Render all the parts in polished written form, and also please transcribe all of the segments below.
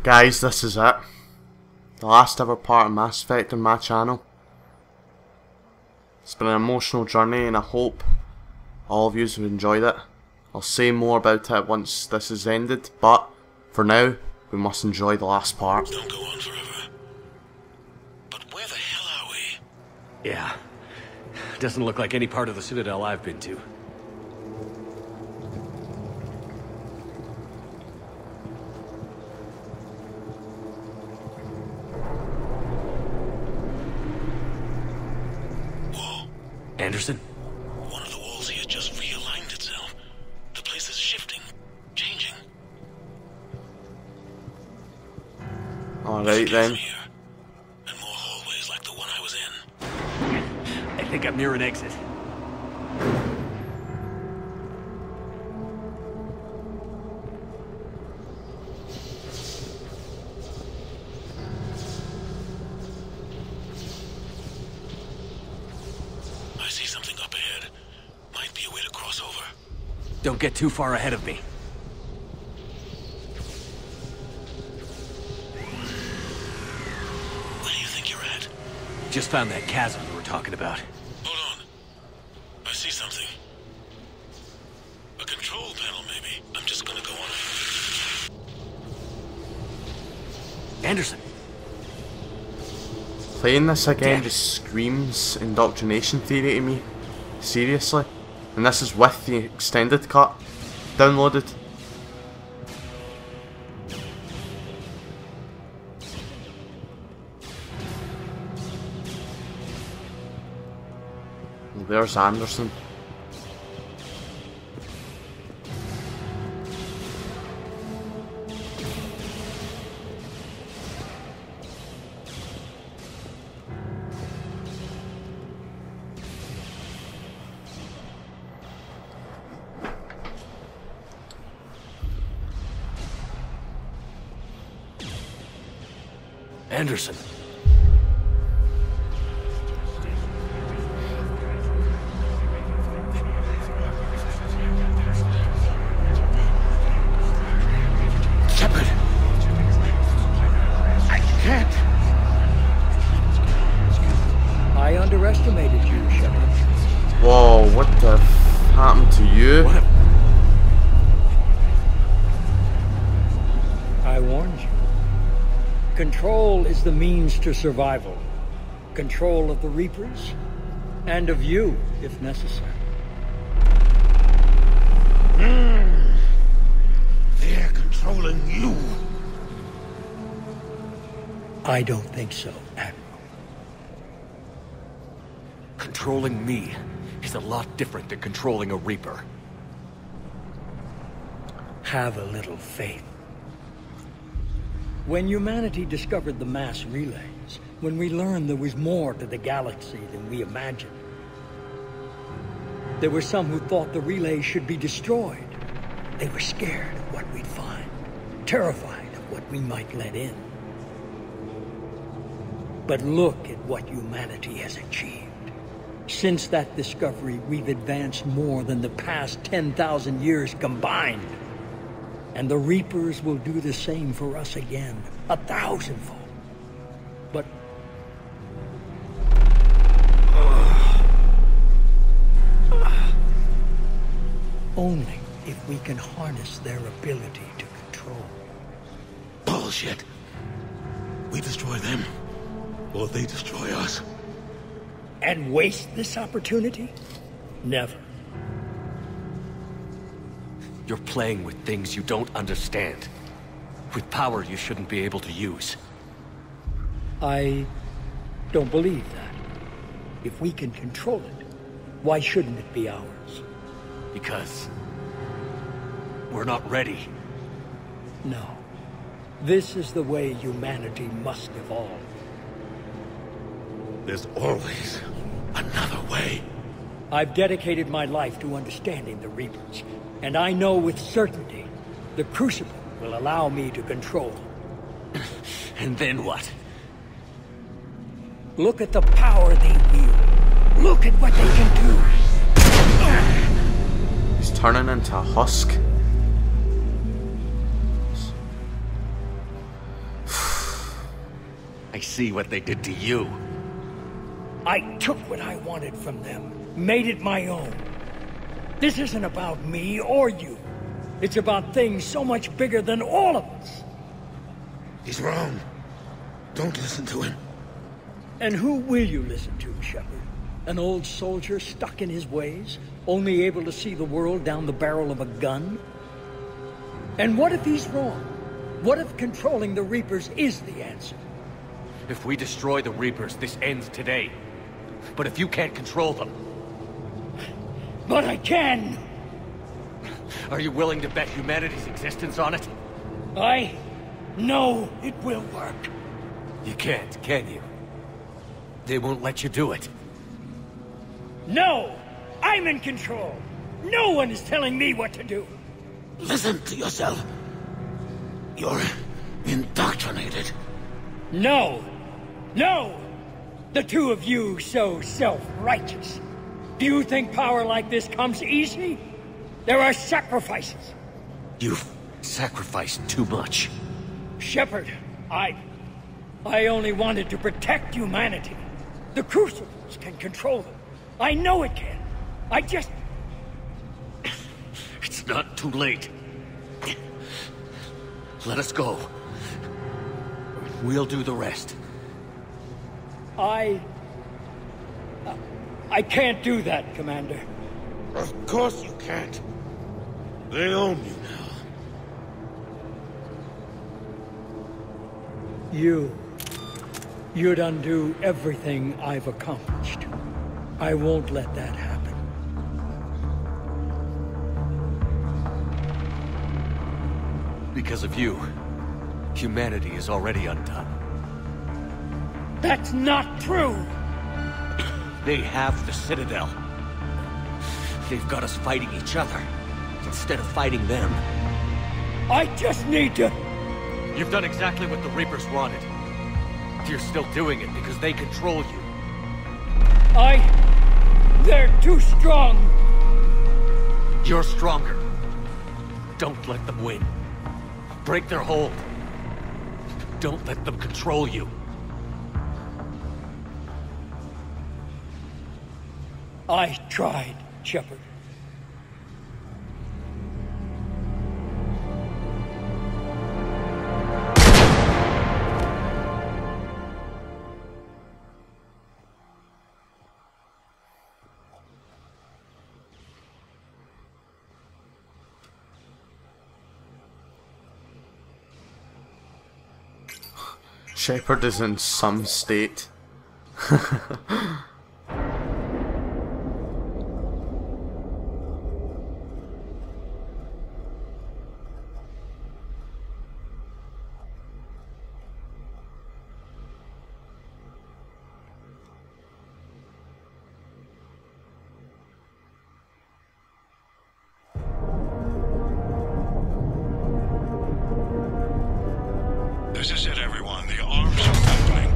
Guys, this is it. The last ever part of Mass Effect on my channel. It's been an emotional journey and I hope all of you have enjoyed it. I'll say more about it once this is ended, but for now, we must enjoy the last part. Don't go on forever. But where the hell are we? Yeah. Doesn't look like any part of the Citadel I've been to. Anderson? One of the walls here just realigned itself. The place is shifting, changing. Alright then. Here. And more hallways like the one I was in. I think I'm near an exit. Don't get too far ahead of me. Where do you think you're at? Just found that chasm you were talking about. Hold on. I see something. A control panel, maybe. I'm just gonna go on. Anderson! Playing this again just screams indoctrination theory to me. Seriously. And this is with the extended cut downloaded. Well, there's Anderson. Anderson. Shepard! I can't! I underestimated you, Shepard. Whoa, what the happened to you? What? I warned you. Control is the means to survival. Control of the Reapers, and of you, if necessary. They're controlling you. I don't think so, Admiral. Controlling me is a lot different than controlling a Reaper. Have a little faith. When humanity discovered the mass relays, when we learned there was more to the galaxy than we imagined, there were some who thought the relays should be destroyed. They were scared of what we'd find, terrified of what we might let in. But look at what humanity has achieved. Since that discovery, we've advanced more than the past 10,000 years combined. And the Reapers will do the same for us again, 1,000-fold. But only if we can harness their ability to control. Bullshit. We destroy them, or they destroy us. And waste this opportunity? Never. You're playing with things you don't understand. With power you shouldn't be able to use. I don't believe that. If we can control it, why shouldn't it be ours? Because we're not ready. No. This is the way humanity must evolve. There's always another way. I've dedicated my life to understanding the Reapers, and I know with certainty the Crucible will allow me to control them. And then what? Look at the power they wield. Look at what they can do. He's turning into a husk. I see what they did to you. I took what I wanted from them, made it my own. This isn't about me or you. It's about things so much bigger than all of us. He's wrong. Don't listen to him. And who will you listen to, Shepard? An old soldier stuck in his ways, only able to see the world down the barrel of a gun? And what if he's wrong? What if controlling the Reapers is the answer? If we destroy the Reapers, this ends today. But if you can't control them... But I can! Are you willing to bet humanity's existence on it? I know it will work. You can't, can you? They won't let you do it. No! I'm in control! No one is telling me what to do! Listen to yourself. You're indoctrinated. No! No! The two of you so self-righteous. Do you think power like this comes easy? There are sacrifices. You've sacrificed too much. Shepard, I only wanted to protect humanity. The Crucibles can control them. I know it can. I just... It's not too late. Let us go. We'll do the rest. I can't do that, Commander. Of course you can't. They own you now. You'd undo everything I've accomplished. I won't let that happen. Because of you, humanity is already undone. That's not true! They have the Citadel. They've got us fighting each other, instead of fighting them. I just need to... You've done exactly what the Reapers wanted. You're still doing it because they control you. They're too strong! You're stronger. Don't let them win. Break their hold. Don't let them control you. I tried, Shepard. Shepard is in some state. This is it, everyone. The arms are opening.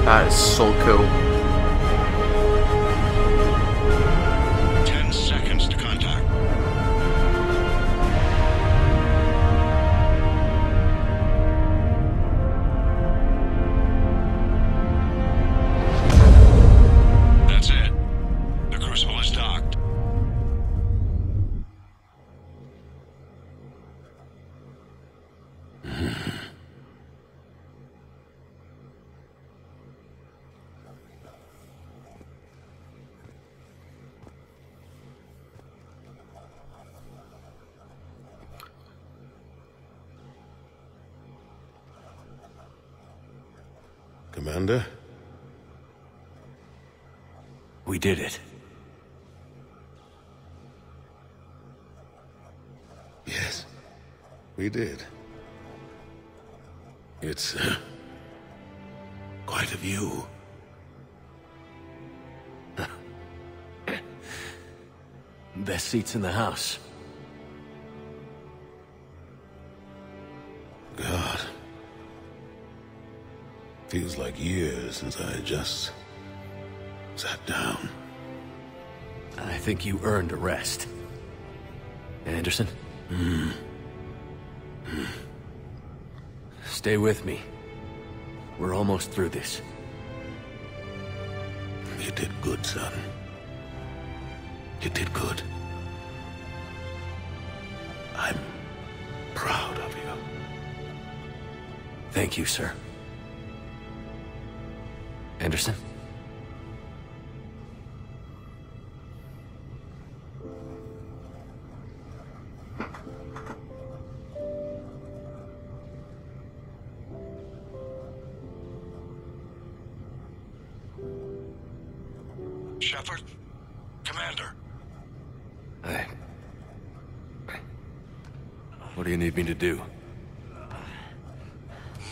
That is so cool. 10 seconds to contact. That's it. The Crucible is docked. Commander? We did it. Yes, we did. It's, quite a view. Best seats in the house. God, Feels like years since I just sat down. I think you earned a rest. Anderson? Stay with me. We're almost through this. You did good, son. You did good. I'm proud of you. Thank you, sir. Anderson? Shepard? Commander? What do you need me to do?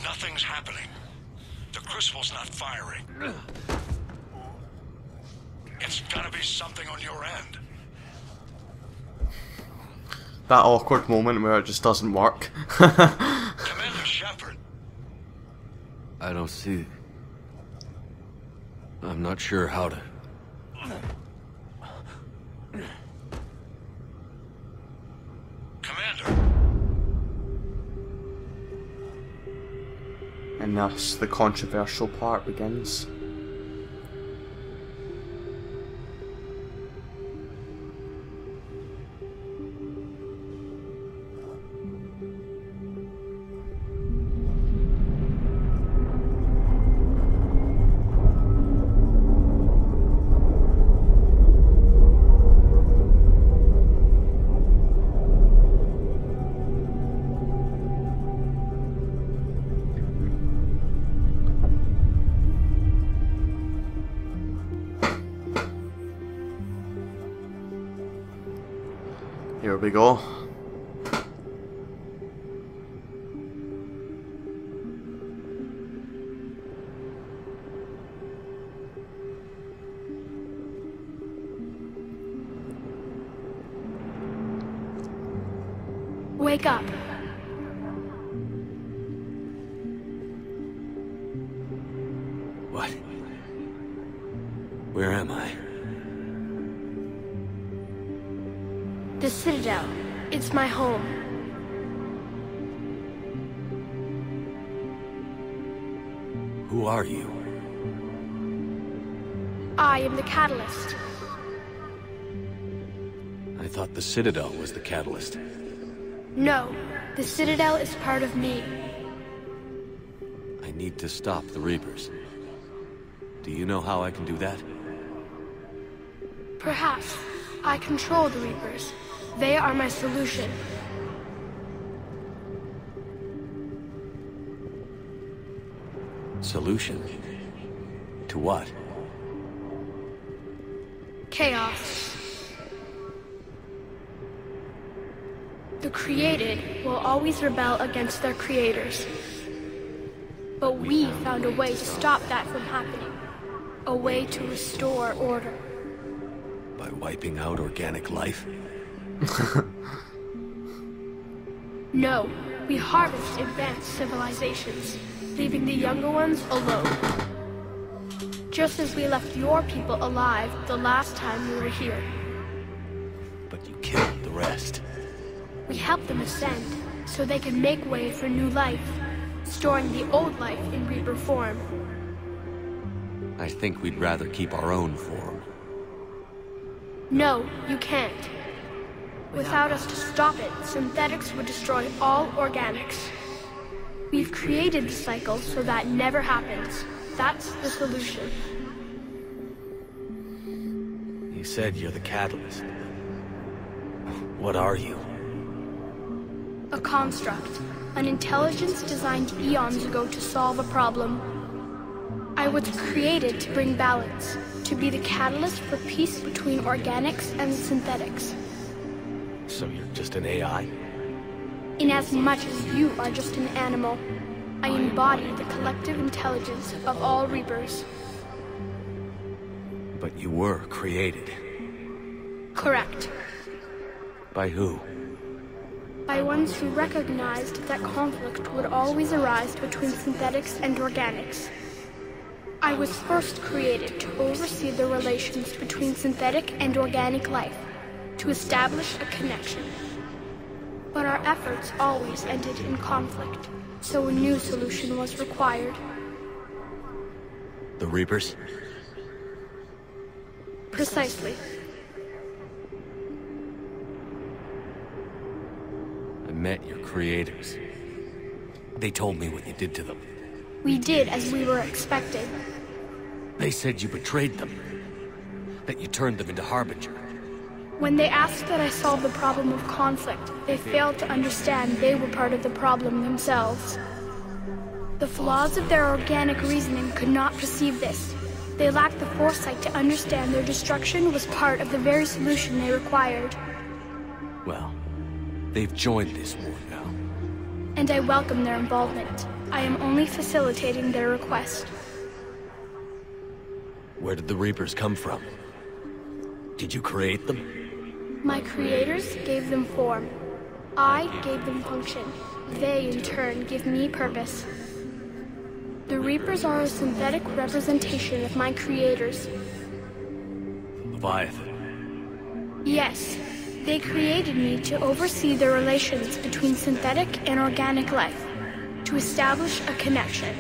Nothing's happening. The crucible's not firing. It's gotta be something on your end. That awkward moment where it just doesn't work. Commander Shepard. I don't see... I'm not sure how to... Commander. And thus the controversial part begins. Here we go. Wake up. What? Where am I? The Citadel. It's my home. Who are you? I am the Catalyst. I thought the Citadel was the catalyst. No, the Citadel is part of me. I need to stop the Reapers. Do you know how I can do that? Perhaps. I control the Reapers. They are my solution. Solution? To what? Chaos. The created will always rebel against their creators. But we found a way to stop that from happening. A way to restore order. By wiping out organic life? No, we harvest advanced civilizations, leaving the younger ones alone. Just as we left your people alive the last time we were here. But you killed the rest. We helped them ascend, so they can make way for new life, storing the old life in Reaper form. I think we'd rather keep our own form. No, you can't. Without us to stop it, synthetics would destroy all organics. We've created the cycle so that never happens. That's the solution. You said you're the catalyst. What are you? A construct. An intelligence designed eons ago to solve a problem. I was created to bring balance, to be the catalyst for peace between organics and synthetics. So you're just an AI? Inasmuch as you are just an animal, I embody the collective intelligence of all Reapers. But you were created. Correct. By who? By ones who recognized that conflict would always arise between synthetics and organics. I was first created to oversee the relations between synthetic and organic life, to establish a connection. But our efforts always ended in conflict, so a new solution was required. The Reapers? Precisely. I met your creators. They told me what you did to them. We did as we were expected. They said you betrayed them. That you turned them into Harbinger. When they asked that I solve the problem of conflict, they failed to understand they were part of the problem themselves. The flaws of their organic reasoning could not perceive this. They lacked the foresight to understand their destruction was part of the very solution they required. Well, they've joined this war now. And I welcome their involvement. I am only facilitating their request. Where did the Reapers come from? Did you create them? My creators gave them form. I gave them function. They, in turn, give me purpose. The Reapers are a synthetic representation of my creators. Leviathan. Yes, they created me to oversee the relations between synthetic and organic life, to establish a connection.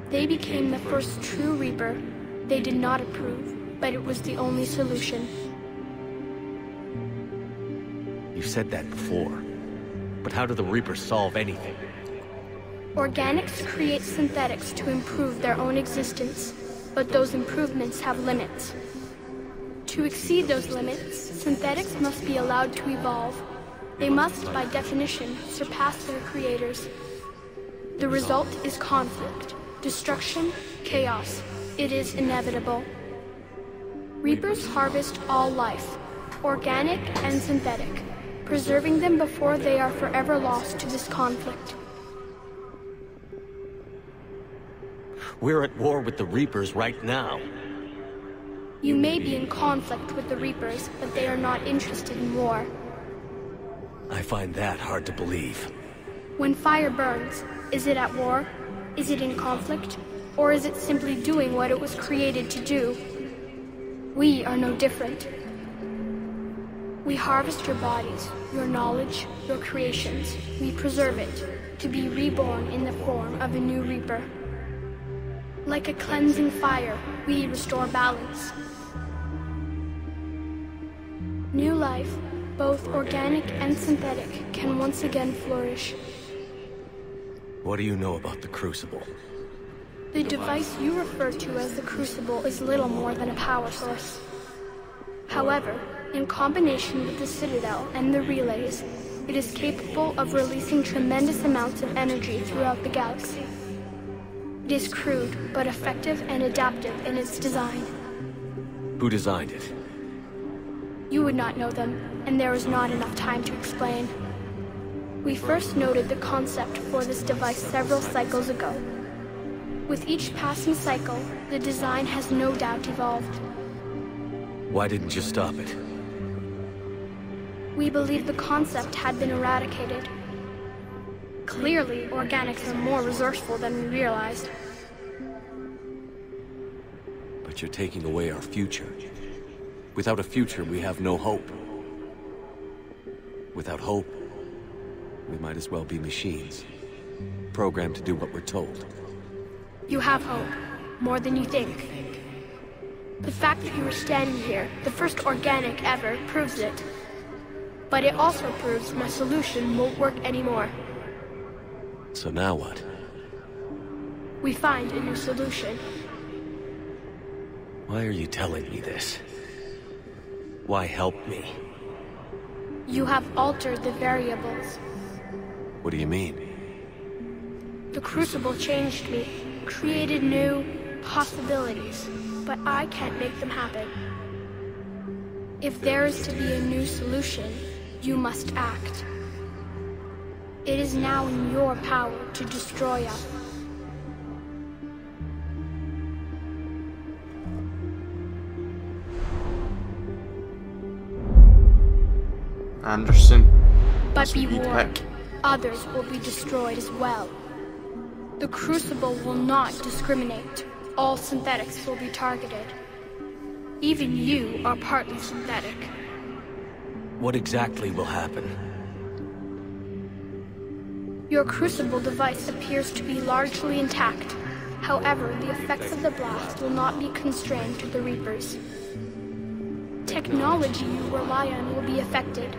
They became the first true Reaper. They did not approve, but it was the only solution. You've said that before. But how do the Reapers solve anything? Organics create synthetics to improve their own existence, but those improvements have limits. To exceed those limits, synthetics must be allowed to evolve. They must, by definition, surpass their creators. The result is conflict, destruction, chaos. It is inevitable. Reapers harvest all life, organic and synthetic, preserving them before they are forever lost to this conflict. We're at war with the Reapers right now. You may be in conflict with the Reapers, but they are not interested in war. I find that hard to believe. When fire burns, is it at war? Is it in conflict? Or is it simply doing what it was created to do? We are no different. We harvest your bodies, your knowledge, your creations. We preserve it, to be reborn in the form of a new Reaper. Like a cleansing fire, we restore balance. New life, both organic and synthetic, can once again flourish. What do you know about the Crucible? The device you refer to as the Crucible is little more than a power source. However, in combination with the Citadel and the relays, it is capable of releasing tremendous amounts of energy throughout the galaxy. It is crude, but effective and adaptive in its design. Who designed it? You would not know them, and there is not enough time to explain. We first noted the concept for this device several cycles ago. With each passing cycle, the design has no doubt evolved. Why didn't you stop it? We believed the concept had been eradicated. Clearly, organics are more resourceful than we realized. But you're taking away our future. Without a future, we have no hope. Without hope, we might as well be machines, programmed to do what we're told. You have hope, more than you think. The fact that you are standing here, the first organic ever, proves it. But it also proves my solution won't work anymore. So now what? We find a new solution. Why are you telling me this? Why help me? You have altered the variables. What do you mean? The Crucible changed me, created new possibilities, but I can't make them happen. If there is to be a new solution, you must act. It is now in your power to destroy us. Anderson. But That's be what you'd warned, pick. others will be destroyed as well. The Crucible will not discriminate. All synthetics will be targeted. Even you are partly synthetic. What exactly will happen? Your Crucible device appears to be largely intact. However, the effects of the blast will not be constrained to the Reapers. Technology you rely on will be affected,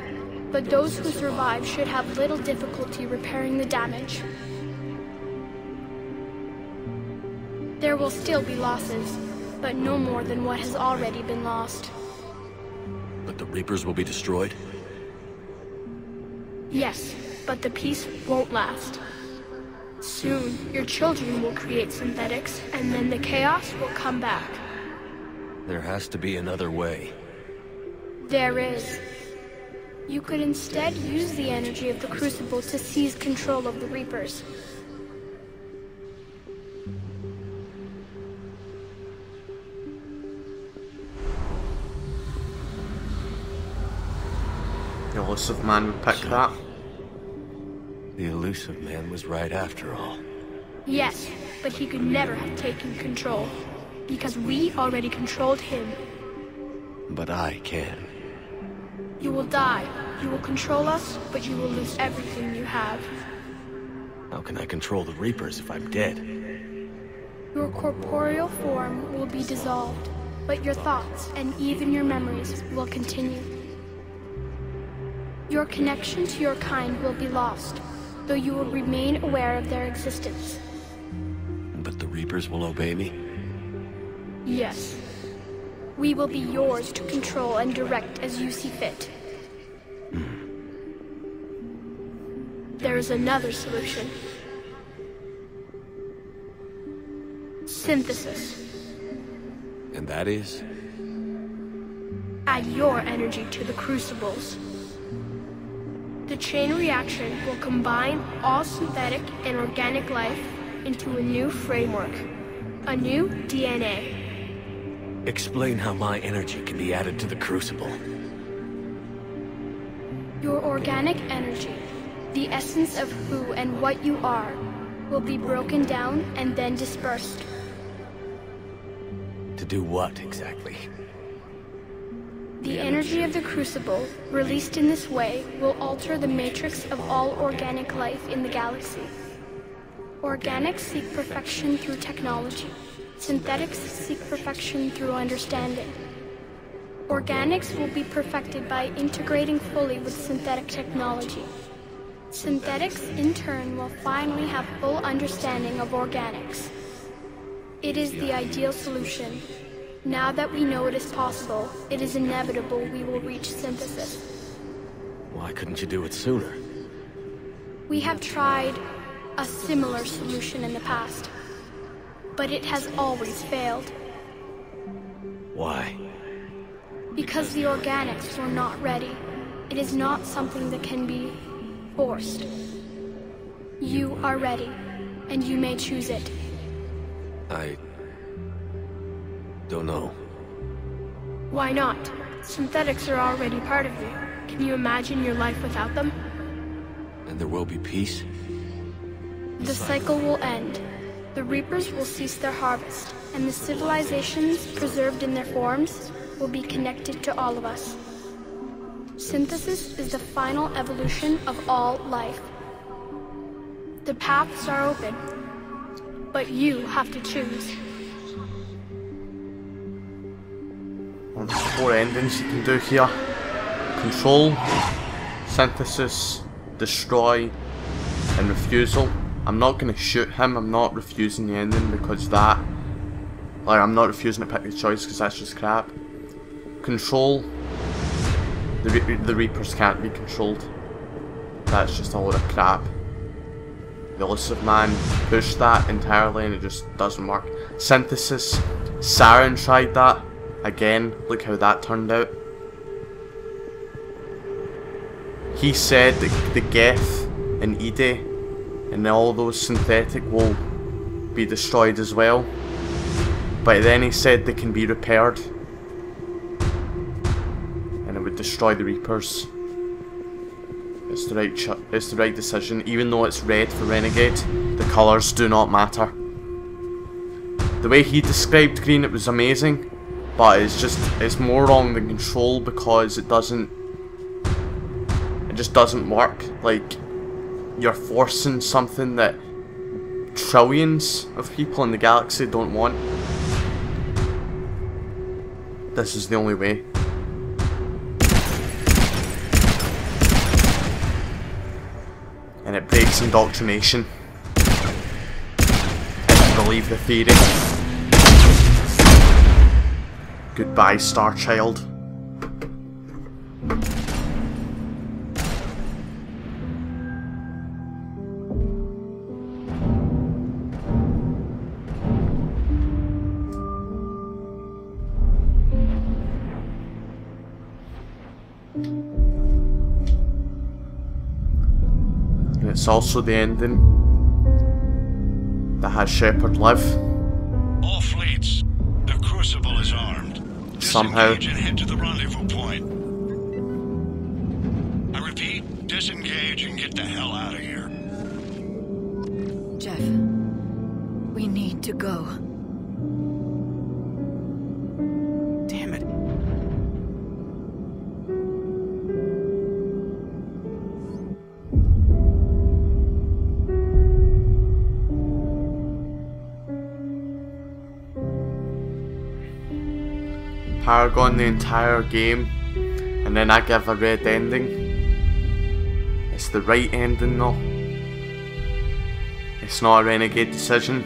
but those who survive should have little difficulty repairing the damage. There will still be losses, but no more than what has already been lost. But the Reapers will be destroyed? Yes, but the peace won't last. Soon, your children will create synthetics, and then the chaos will come back. There has to be another way. There is. You could instead use the energy of the Crucible to seize control of the Reapers. The elusive man would pick that. The elusive man was right after all. Yes, but he could never have taken control, because we already controlled him. But I can. You will die. You will control us, but you will lose everything you have. How can I control the Reapers if I'm dead? Your corporeal form will be dissolved, but your thoughts and even your memories will continue. Your connection to your kind will be lost, though you will remain aware of their existence. But the Reapers will obey me? Yes. We will be yours to control and direct as you see fit. There is another solution. Synthesis. And that is? Add your energy to the Crucibles. The chain reaction will combine all synthetic and organic life into a new framework, a new DNA. Explain how my energy can be added to the Crucible. Your organic energy, the essence of who and what you are, will be broken down and then dispersed. To do what exactly? The energy of the Crucible, released in this way, will alter the matrix of all organic life in the galaxy. Organics seek perfection through technology. Synthetics seek perfection through understanding. Organics will be perfected by integrating fully with synthetic technology. Synthetics, in turn, will finally have full understanding of organics. It is the ideal solution. Now that we know it is possible, it is inevitable we will reach synthesis. Why couldn't you do it sooner? We have tried a similar solution in the past, but it has always failed. Why? Because the organics were not ready. It is not something that can be forced. You are ready, and you may choose it. I don't know. Why not? Synthetics are already part of you. Can you imagine your life without them? And there will be peace? The cycle will end. The Reapers will cease their harvest, and the civilizations preserved in their forms will be connected to all of us. Synthesis is the final evolution of all life. The paths are open, but you have to choose. Well, there's 4 endings you can do here. Control, synthesis, destroy, and refusal. I'm not going to shoot him, I'm not refusing the ending because that... Like, I'm not refusing to pick the choice because that's just crap. Control, the Reapers can't be controlled. That's just a load of crap. The elusive man pushed that entirely and it just doesn't work. Synthesis, Saren tried that. Again, look how that turned out. He said that the Geth and Ide and all those synthetic will be destroyed as well. But then he said they can be repaired. And it would destroy the Reapers. It's the right decision. Even though it's red for Renegade, the colours do not matter. The way he described green, it was amazing, but it's more wrong than Control because it just doesn't work. Like, you're forcing something that trillions of people in the galaxy don't want. This is the only way. And it breaks indoctrination. If you believe the theory. Goodbye, Star Child. It's also the ending that has Shepard live. All fleets, the Crucible is armed. Somehow. Disengage and head to the rendezvous point. I repeat, disengage and get the hell out of here. Jeff, we need to go. Damn it. Paragon the entire game, and then I give a red ending. It's the right ending though. It's not a Renegade decision.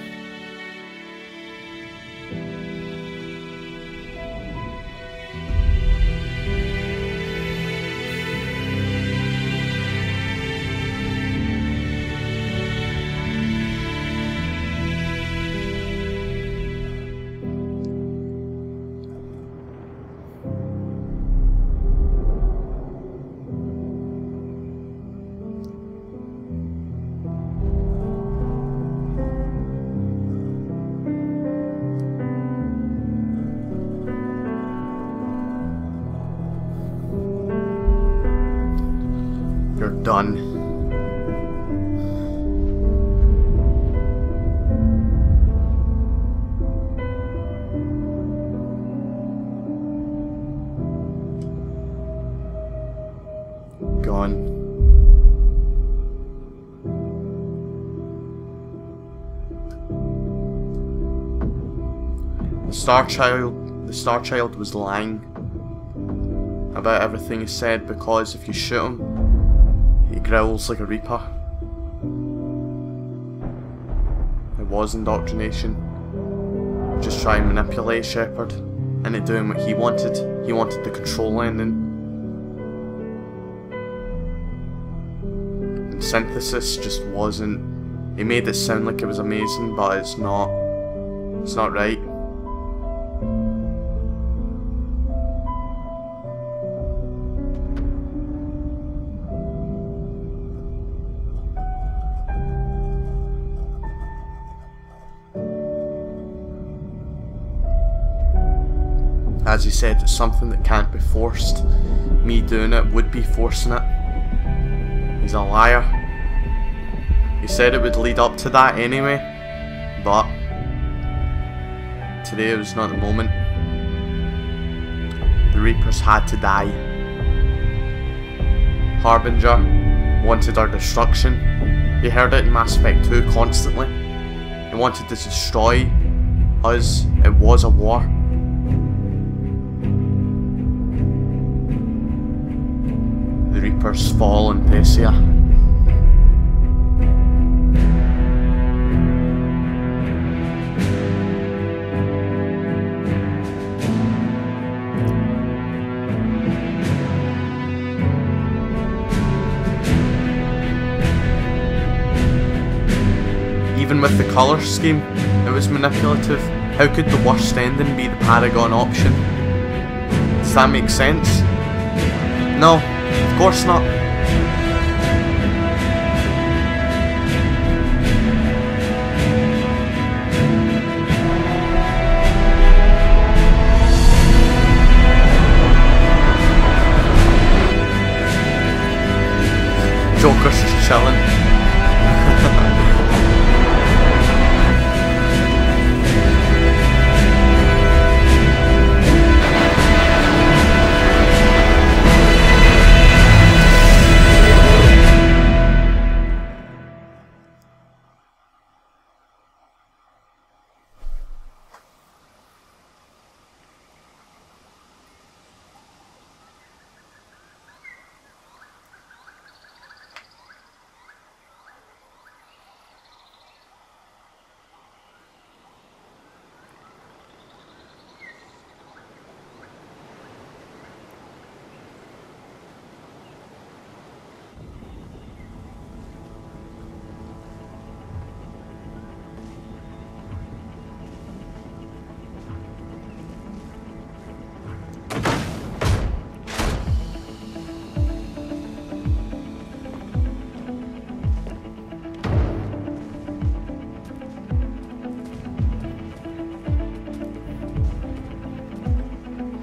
You're done. Gone. The Star Child was lying about everything he said, because if you shoot him, he growls like a Reaper. It was indoctrination. Just try and manipulate Shepard into doing what he wanted. He wanted the Control ending. And Synthesis just wasn't. He made it sound like it was amazing, but it's not. It's not right. As he said, it's something that can't be forced. Me doing it would be forcing it. He's a liar. He said it would lead up to that anyway, but today was not the moment. The Reapers had to die. Harbinger wanted our destruction. You heard it in Mass Effect 2 constantly. He wanted to destroy us. It was a war. The Reapers fall in Thessia. Even with the colour scheme, it was manipulative. How could the worst ending be the Paragon option? Does that make sense? No. Of course not.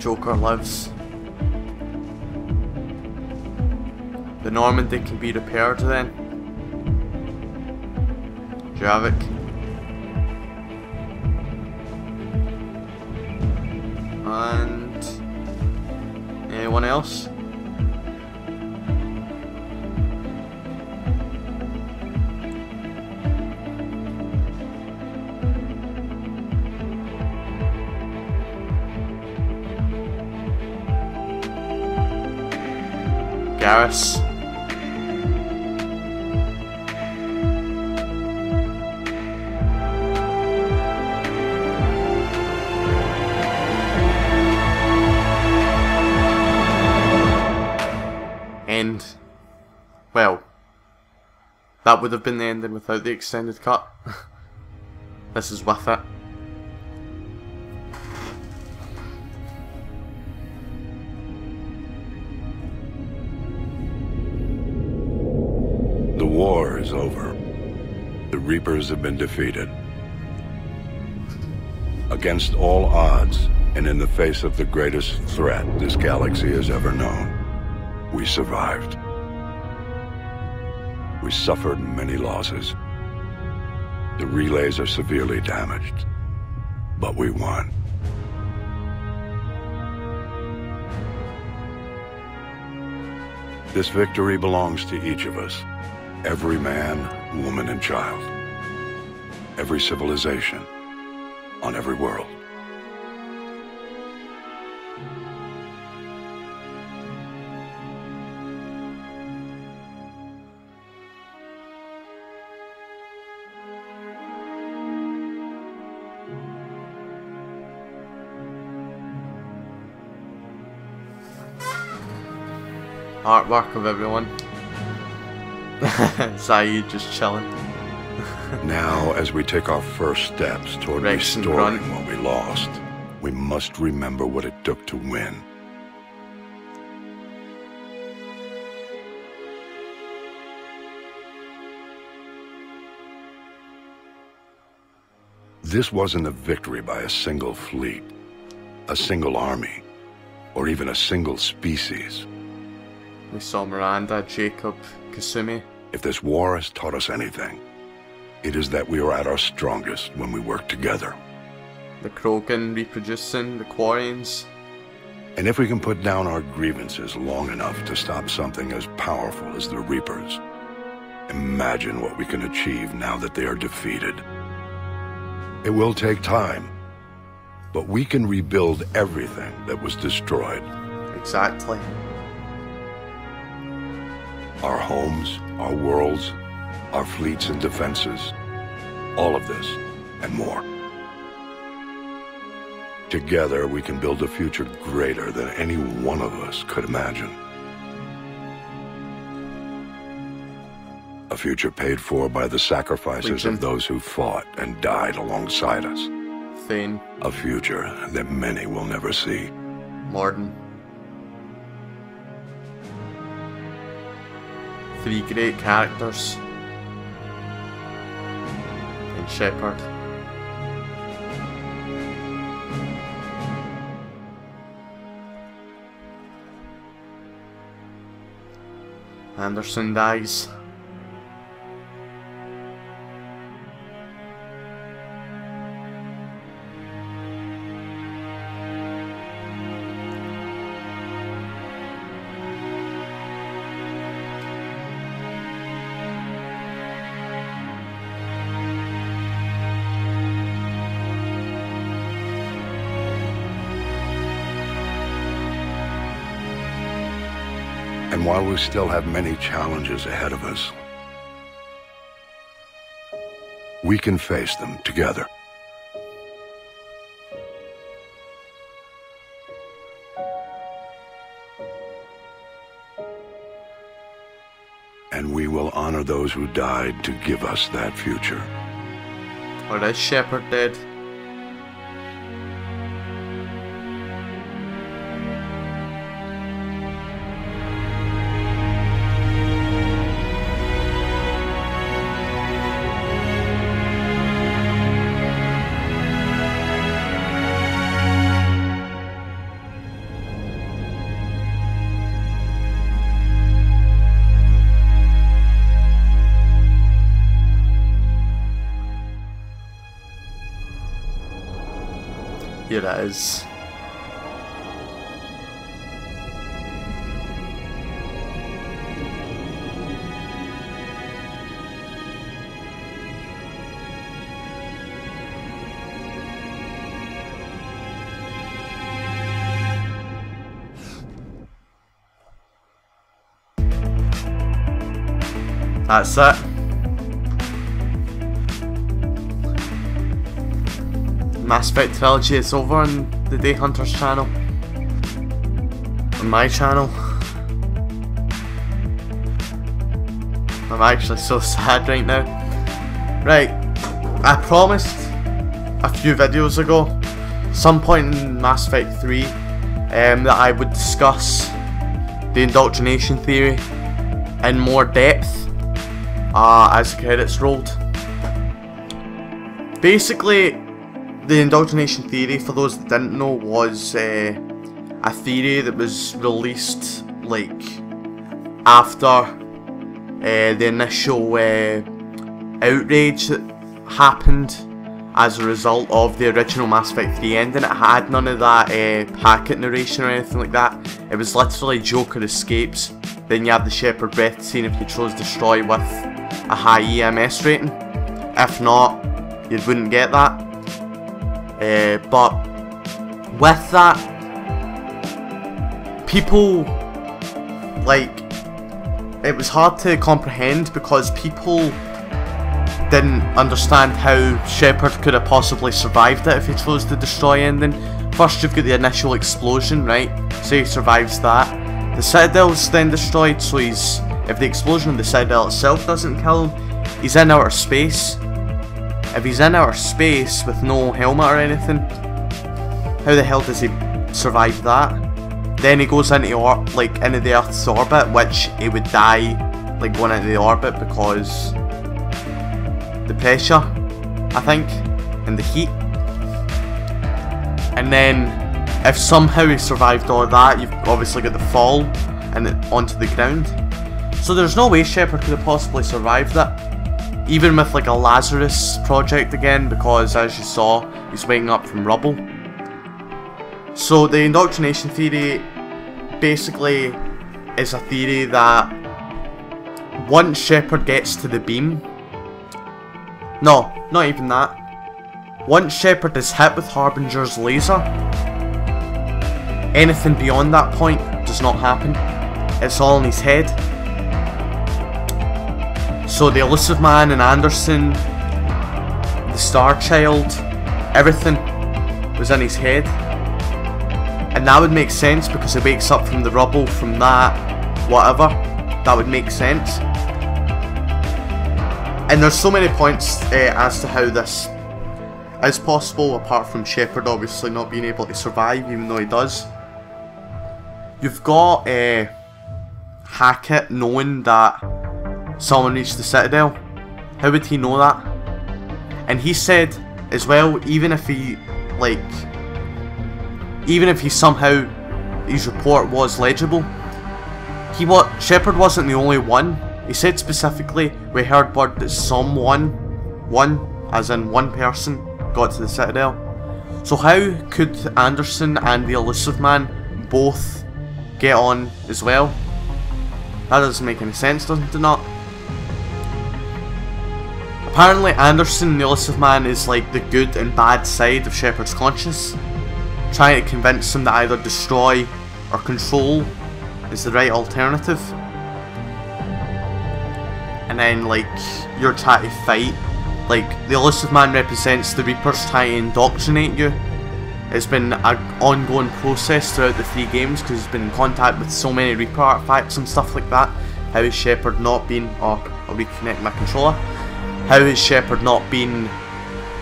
Joker lives. The Normandy can be repaired then. Javik. And anyone else? Garrus. And, well, that would have been the ending without the extended cut. This is with it. The war is over. The Reapers have been defeated. Against all odds, and in the face of the greatest threat this galaxy has ever known, we survived. We suffered many losses. The relays are severely damaged, but we won. This victory belongs to each of us. Every man, woman, and child. Every civilization. On every world. Artwork of everyone. Saeed just chilling. Now, as we take our first steps toward Rex and restoring Grunt. what we lost, we must remember what it took to win. This wasn't a victory by a single fleet, a single army, or even a single species. We saw Miranda, Jacob, Kasumi. If this war has taught us anything, it is that we are at our strongest when we work together. The Krogan reproducing, the Quarians. And if we can put down our grievances long enough to stop something as powerful as the Reapers, imagine what we can achieve now that they are defeated. It will take time, but we can rebuild everything that was destroyed. Exactly. Our homes, our worlds, our fleets and defenses. All of this, and more. Together, we can build a future greater than any one of us could imagine. A future paid for by the sacrifices Legion. of those who fought and died alongside us. Thane. A future that many will never see. Morden. Three great characters. And Shepard. Anderson dies. And while we still have many challenges ahead of us, we can face them together. And we will honor those who died to give us that future. Or is Shepard dead? Here it is. That's it. Mass Effect Trilogy is over on the Day Hunters channel. On my channel. I'm actually so sad right now. Right, I promised a few videos ago, some point in Mass Effect 3, that I would discuss the indoctrination theory in more depth as the credits rolled. Basically, the indoctrination theory, for those that didn't know, was a theory that was released like after the initial outrage that happened as a result of the original Mass Effect 3 ending. It had none of that packet narration or anything like that. It was literally Joker escapes, then you have the Shepard breath scene if you chose Destroy with a high EMS rating. If not, you wouldn't get that. But with that, people, like, it was hard to comprehend because people didn't understand how Shepard could have possibly survived it if he chose the Destroy ending. First you've got the initial explosion, right? So he survives that. The Citadel's then destroyed, so he's, if the explosion of the Citadel itself doesn't kill him, he's in outer space. If he's in outer space with no helmet or anything, how the hell does he survive that? Then he goes into into the Earth's orbit, which he would die like going into the orbit because the pressure, I think, and the heat. And then if somehow he survived all that, you've obviously got the fall and onto the ground. So there's no way Shepard could have possibly survived that, even with like a Lazarus project again, because as you saw, he's waking up from rubble. So the indoctrination theory basically is a theory that once Shepard gets to the beam, no, not even that, once Shepard is hit with Harbinger's laser, anything beyond that point does not happen. It's all in his head. So the Elusive Man and Anderson, the Star Child, everything was in his head. And that would make sense because he wakes up from the rubble from that, whatever. That would make sense. And there's so many points as to how this is possible, apart from Shepard obviously not being able to survive, even though he does. You've got Hackett knowing that someone reached the Citadel. How would he know that? And he said as well, even if somehow his report was legible, Shepard wasn't the only one. He said specifically, we heard word that as in one person, got to the Citadel. So how could Anderson and the Elusive Man both get on as well? That doesn't make any sense, doesn't it not? Apparently Anderson, the Elusive Man, is like the good and bad side of Shepard's conscience, trying to convince him that either destroy or control is the right alternative. And then like you're trying to fight, like the Elusive Man represents the Reapers trying to indoctrinate you. It's been an ongoing process throughout the 3 games because he's been in contact with so many Reaper artifacts and stuff like that. How is Shepard not been, I'll reconnect my controller. How has Shepard not been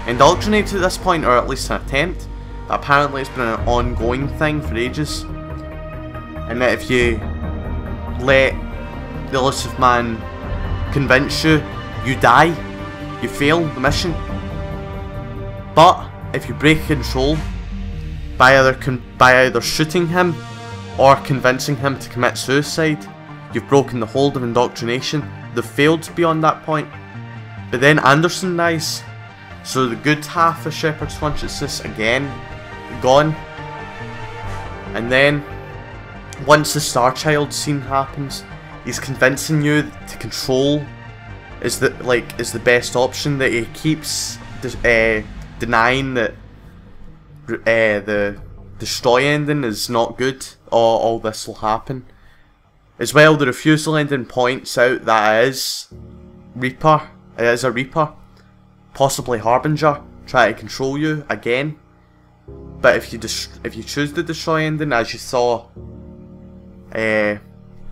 indoctrinated at this point, or at least an attempt? But apparently it's been an ongoing thing for ages. And that if you let the Elusive Man convince you, you die. You fail the mission. But if you break control by either shooting him or convincing him to commit suicide, you've broken the hold of indoctrination. They've failed beyond that point. But then Anderson dies. So the good half of Shepard's consciousness again gone. And then, once the Star Child scene happens, he's convincing you to control is the best option. That he keeps denying that the destroy ending is not good, or all this will happen. As well, the refusal ending points out that it is Reaper. It is a Reaper, possibly Harbinger, trying to control you again. But if you choose the destroy ending, as you saw, the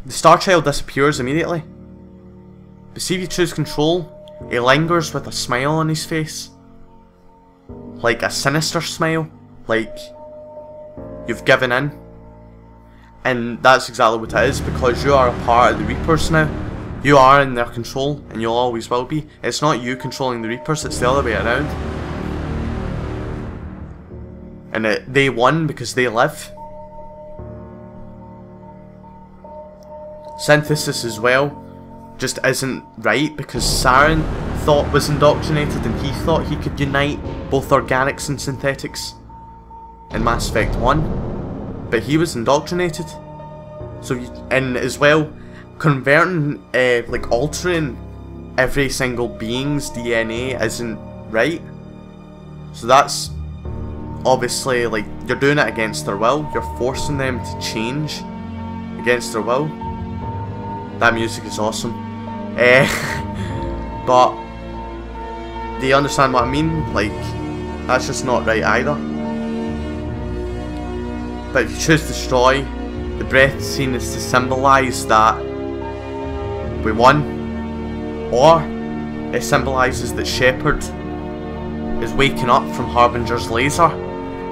Star Child disappears immediately. But see, if you choose control, he lingers with a smile on his face, like a sinister smile, like you've given in. And that's exactly what it is, because you are a part of the Reapers now. You are in their control, and you'll always will be. It's not you controlling the Reapers, it's the other way around. And they won because they live. Synthesis as well just isn't right, because Saren was indoctrinated, and he thought he could unite both organics and synthetics in Mass Effect 1, but he was indoctrinated. So and as well, converting, like altering every single being's DNA isn't right. So that's obviously, like, you're doing it against their will. You're forcing them to change against their will. That music is awesome. But do you understand what I mean? Like, that's just not right either. But if you choose destroy, the breath scene is to symbolise that we won, or it symbolises that Shepard is waking up from Harbinger's laser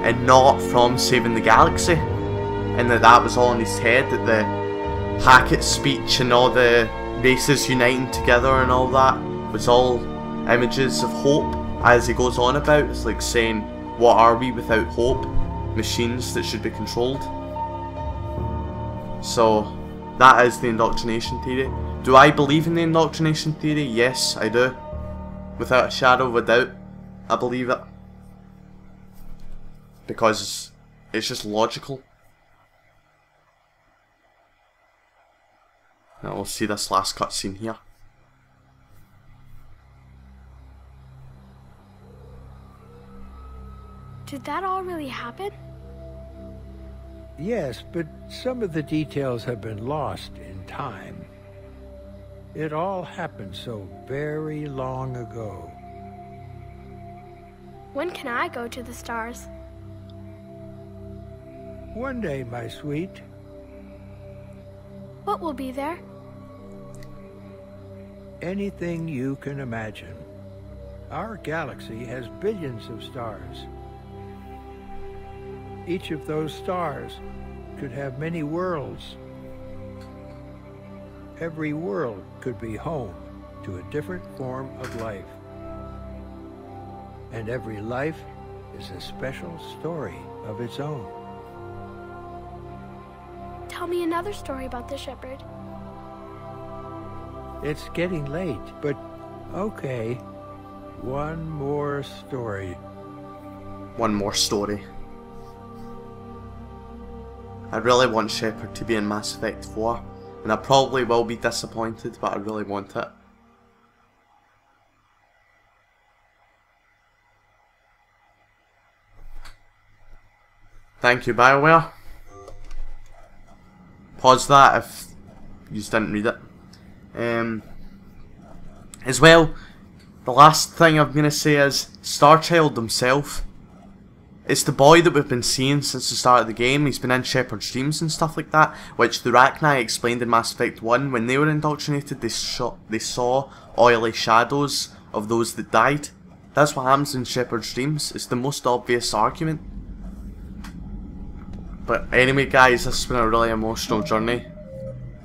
and not from saving the galaxy, and that was all in his head, that the Hackett speech and all the races uniting together and all that was all images of hope, as he goes on about. It's like saying, what are we without hope? Machines that should be controlled. So that is the indoctrination theory. Do I believe in the indoctrination theory? Yes, I do. Without a shadow of a doubt, I believe it. Because it's just logical. Now we'll see this last cutscene here. Did that all really happen? Yes, but some of the details have been lost in time. It all happened so very long ago. When can I go to the stars? One day, my sweet. What will be there? Anything you can imagine. Our galaxy has billions of stars. Each of those stars could have many worlds. Every world could be home to a different form of life. And every life is a special story of its own. Tell me another story about the Shepard. It's getting late, but okay. One more story. One more story. I really want Shepard to be in Mass Effect 4, and I probably will be disappointed, but I really want it. Thank you, BioWare. Pause that if you just didn't read it. As well, the last thing I'm going to say is Starchild himself. It's the boy that we've been seeing since the start of the game. He's been in Shepard's dreams and stuff like that, which the Rachni explained in Mass Effect 1. When they were indoctrinated, they saw oily shadows of those that died. That's what happens in Shepard's dreams. It's the most obvious argument. But anyway guys, this has been a really emotional journey,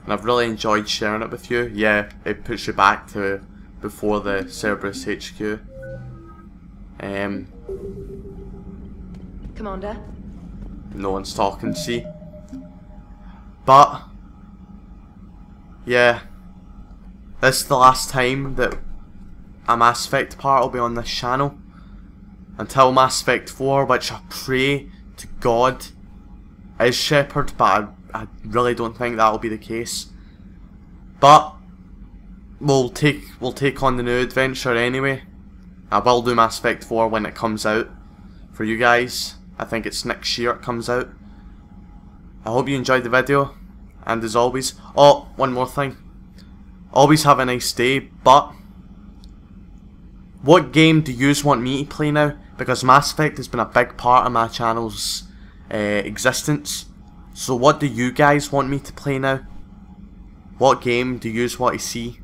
and I've really enjoyed sharing it with you. Yeah, it puts you back to before the Cerberus HQ. Commander? No one's talking, see? But yeah, this is the last time that a Mass Effect part will be on this channel. Until Mass Effect 4, which I pray to God is Shepard, but I really don't think that'll be the case. But we'll take on the new adventure anyway. I will do Mass Effect 4 when it comes out for you guys. I think it's next year it comes out. I hope you enjoyed the video, and as always, oh, one more thing. Always have a nice day, but what game do you want me to play now? Because Mass Effect has been a big part of my channel's existence. So what do you guys want me to play now? What game do you want to see?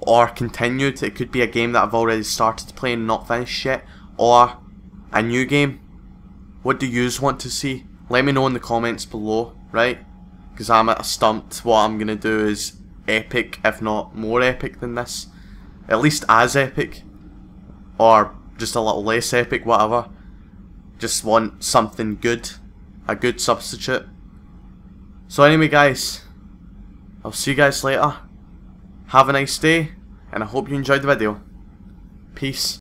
Or continued? It could be a game that I've already started to play and not finished yet. Or a new game. What do you want to see? Let me know in the comments below, right? Because I'm at a stumped. What I'm going to do is epic, if not more epic than this. At least as epic. Or just a little less epic, whatever. Just want something good. A good substitute. So anyway guys, I'll see you guys later. Have a nice day, and I hope you enjoyed the video. Peace.